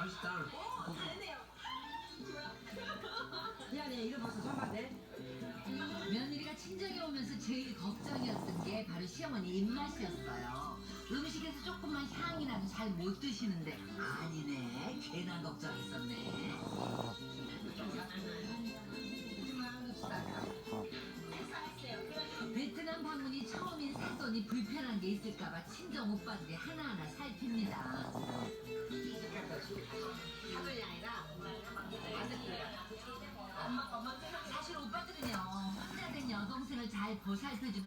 맛있다. 미안해, 이거 벌써 전화돼. 며느리가 친정에 오면서 제일 걱정이었던 게 바로 시어머니 입맛이었어요. 음식에서 조금만 향이 나도 잘 못 드시는데 아니네, 괜한 걱정했었네. 베트남 방문이 처음인 사돈이 불편한 게 있을까봐 친정 오빠들이 하나하나 살핍니다. 사돈이 아니라 사실 오빠들은요, 혼자 된 여동생을 잘 보살펴주고